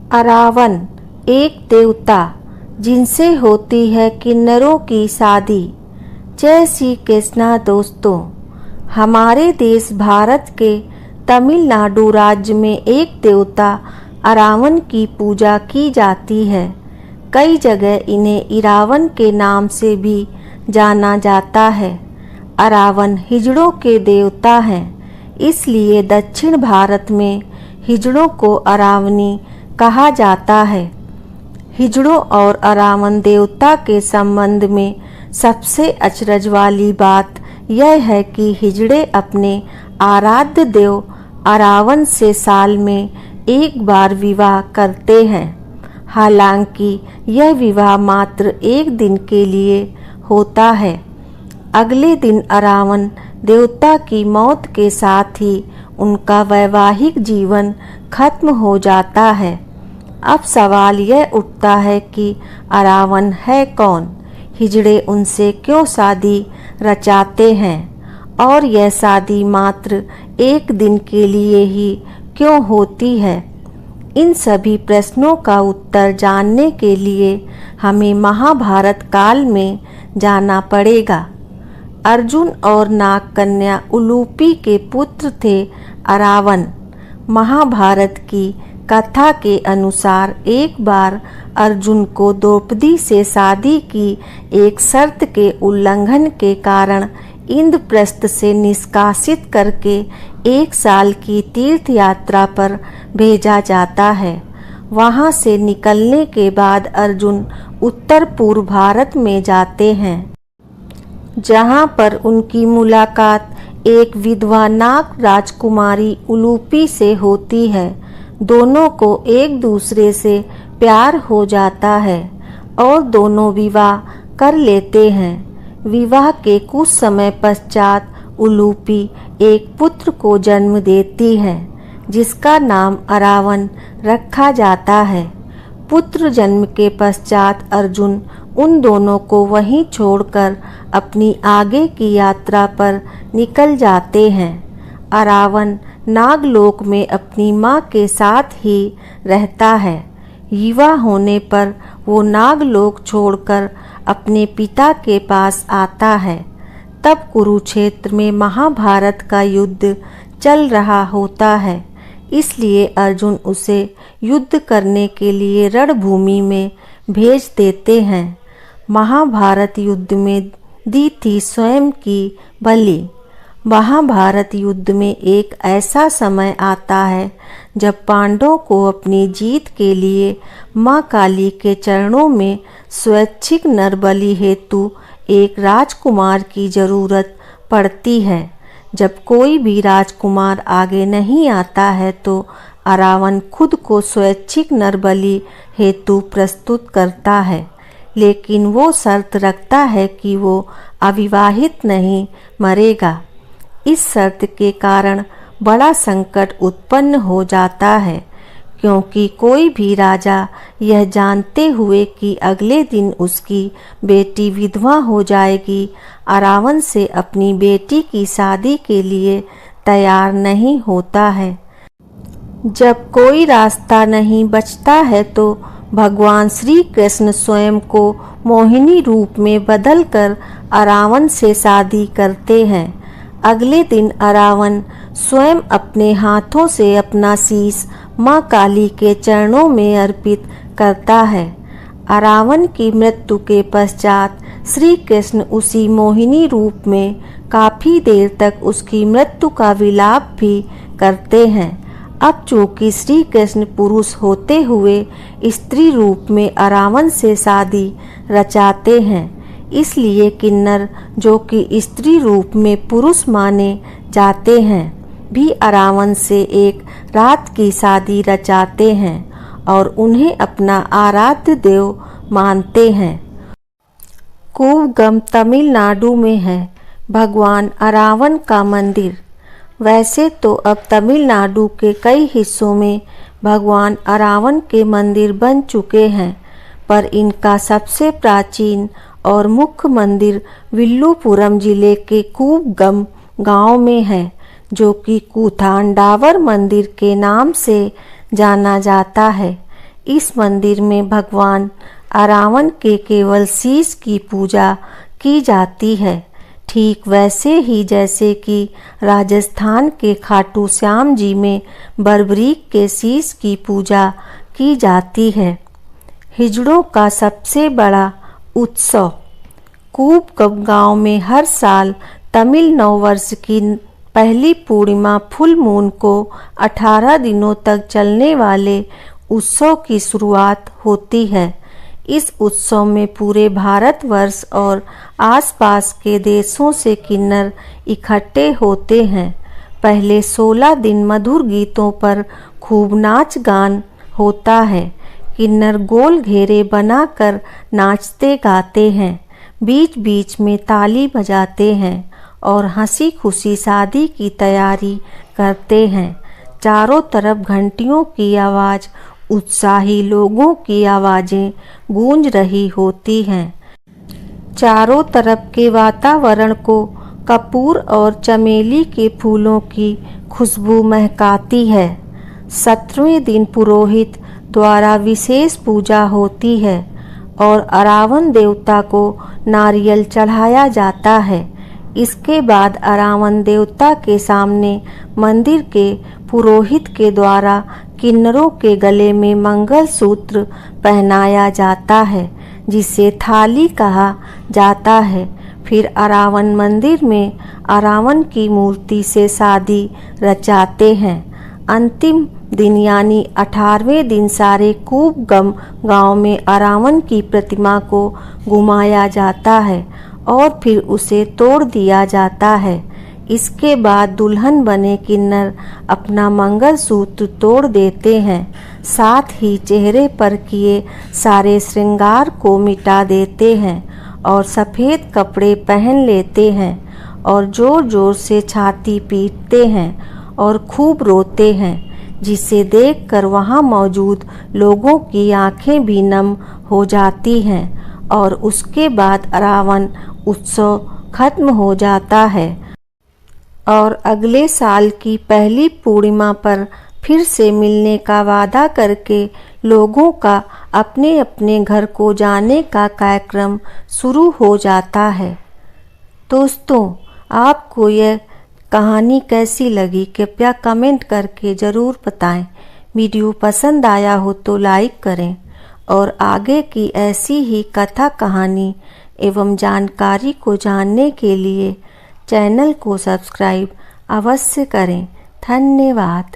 अरावन एक देवता जिनसे होती है किन्नरों की शादी। जय श्री कृष्णा दोस्तों, हमारे देश भारत के तमिलनाडु राज्य में एक देवता अरावन की पूजा की जाती है। कई जगह इन्हें इरावन के नाम से भी जाना जाता है। अरावन हिजड़ों के देवता हैं, इसलिए दक्षिण भारत में हिजड़ों को अरावनी कहा जाता है। हिजड़ों और अरावन देवता के संबंध में सबसे अचरज वाली बात यह है कि हिजड़े अपने आराध्य देव अरावन से साल में एक बार विवाह करते हैं। हालांकि यह विवाह मात्र एक दिन के लिए होता है। अगले दिन अरावन देवता की मौत के साथ ही उनका वैवाहिक जीवन खत्म हो जाता है। अब सवाल यह उठता है कि अरावन है कौन, हिजड़े उनसे क्यों शादी रचाते हैं और यह शादी मात्र एक दिन के लिए ही क्यों होती है। इन सभी प्रश्नों का उत्तर जानने के लिए हमें महाभारत काल में जाना पड़ेगा। अर्जुन और नाग कन्या उलूपी के पुत्र थे अरावन। महाभारत की कथा के अनुसार एक बार अर्जुन को द्रौपदी से शादी की एक शर्त के उल्लंघन के कारण इंद्रप्रस्थ से निष्कासित करके 1 साल की तीर्थ यात्रा पर भेजा जाता है। वहां से निकलने के बाद अर्जुन उत्तर पूर्व भारत में जाते हैं, जहां पर उनकी मुलाकात एक विधवा नाग राजकुमारी उलूपी से होती है। दोनों को एक दूसरे से प्यार हो जाता है और दोनों विवाह कर लेते हैं। विवाह के कुछ समय पश्चात उलूपी एक पुत्र को जन्म देती है, जिसका नाम अरावन रखा जाता है। पुत्र जन्म के पश्चात अर्जुन उन दोनों को वहीं छोड़कर अपनी आगे की यात्रा पर निकल जाते हैं। अरावन नागलोक में अपनी माँ के साथ ही रहता है। युवा होने पर वो नागलोक छोड़कर अपने पिता के पास आता है। तब कुरुक्षेत्र में महाभारत का युद्ध चल रहा होता है, इसलिए अर्जुन उसे युद्ध करने के लिए रणभूमि में भेज देते हैं। महाभारत युद्ध में दी थी स्वयं की बलि। महाभारत युद्ध में एक ऐसा समय आता है जब पांडवों को अपनी जीत के लिए मां काली के चरणों में स्वैच्छिक नरबलि हेतु एक राजकुमार की जरूरत पड़ती है। जब कोई भी राजकुमार आगे नहीं आता है तो अरावन खुद को स्वैच्छिक नरबलि हेतु प्रस्तुत करता है, लेकिन वो शर्त रखता है कि वो अविवाहित नहीं मरेगा। इस शर्त के कारण बड़ा संकट उत्पन्न हो जाता है, क्योंकि कोई भी राजा यह जानते हुए कि अगले दिन उसकी बेटी विधवा हो जाएगी, अरावन से अपनी बेटी की शादी के लिए तैयार नहीं होता है। जब कोई रास्ता नहीं बचता है तो भगवान श्री कृष्ण स्वयं को मोहिनी रूप में बदलकर अरावन से शादी करते हैं। अगले दिन अरावन स्वयं अपने हाथों से अपना शीश मां काली के चरणों में अर्पित करता है। अरावन की मृत्यु के पश्चात श्री कृष्ण उसी मोहिनी रूप में काफी देर तक उसकी मृत्यु का विलाप भी करते हैं। अब चूंकि श्री कृष्ण पुरुष होते हुए स्त्री रूप में अरावन से शादी रचाते हैं, इसलिए किन्नर जो कि स्त्री रूप में पुरुष माने जाते हैं भी अरावन से एक रात की शादी रचाते हैं और उन्हें अपना आराध्य देव मानते हैं। कूवगम तमिलनाडु में है भगवान अरावन का मंदिर। वैसे तो अब तमिलनाडु के कई हिस्सों में भगवान अरावन के मंदिर बन चुके हैं, पर इनका सबसे प्राचीन और मुख्य मंदिर विल्लुपुरम जिले के कूवगम गांव में है, जो कि कूथांडावर मंदिर के नाम से जाना जाता है। इस मंदिर में भगवान अरावण के केवल शीश की पूजा की जाती है, ठीक वैसे ही जैसे कि राजस्थान के खाटू श्याम जी में बर्बरीक के शीश की पूजा की जाती है। हिजड़ों का सबसे बड़ा उत्सव कूपगम गांव में हर साल तमिल नववर्ष की पहली पूर्णिमा फुल मून को 18 दिनों तक चलने वाले उत्सव की शुरुआत होती है। इस उत्सव में पूरे भारतवर्ष और आसपास के देशों से किन्नर इकट्ठे होते हैं। पहले 16 दिन मधुर गीतों पर खूब नाच गान होता है। किन्नर गोल घेरे बनाकर नाचते गाते हैं, बीच बीच में ताली बजाते हैं और हंसी खुशी शादी की तैयारी करते हैं। चारों तरफ घंटियों की आवाज़, उत्साही लोगों की आवाज़ें गूंज रही होती हैं। चारों तरफ के वातावरण को कपूर और चमेली के फूलों की खुशबू महकाती है। 17वें दिन पुरोहित द्वारा विशेष पूजा होती है और अरावण देवता को नारियल चढ़ाया जाता है। इसके बाद अरावण देवता के सामने मंदिर के पुरोहित के द्वारा किन्नरों के गले में मंगलसूत्र पहनाया जाता है, जिसे थाली कहा जाता है। फिर अरावण मंदिर में अरावण की मूर्ति से शादी रचाते हैं। अंतिम दिन यानी 18वें दिन सारे कूपगम गांव में अरावण की प्रतिमा को घुमाया जाता है और फिर उसे तोड़ दिया जाता है। इसके बाद दुल्हन बने किन्नर अपना मंगलसूत्र तोड़ देते हैं, साथ ही चेहरे पर किए सारे श्रृंगार को मिटा देते हैं और सफ़ेद कपड़े पहन लेते हैं और जोर जोर से छाती पीटते हैं और खूब रोते हैं, जिसे देखकर वहाँ मौजूद लोगों की आंखें भी नम हो जाती हैं और उसके बाद अरावण उत्सव खत्म हो जाता है और अगले साल की पहली पूर्णिमा पर फिर से मिलने का वादा करके लोगों का अपने अपने घर को जाने का कार्यक्रम शुरू हो जाता है। दोस्तों, आपको यह कहानी कैसी लगी कृपया कमेंट करके ज़रूर बताएं। वीडियो पसंद आया हो तो लाइक करें और आगे की ऐसी ही कथा कहानी एवं जानकारी को जानने के लिए चैनल को सब्सक्राइब अवश्य करें। धन्यवाद।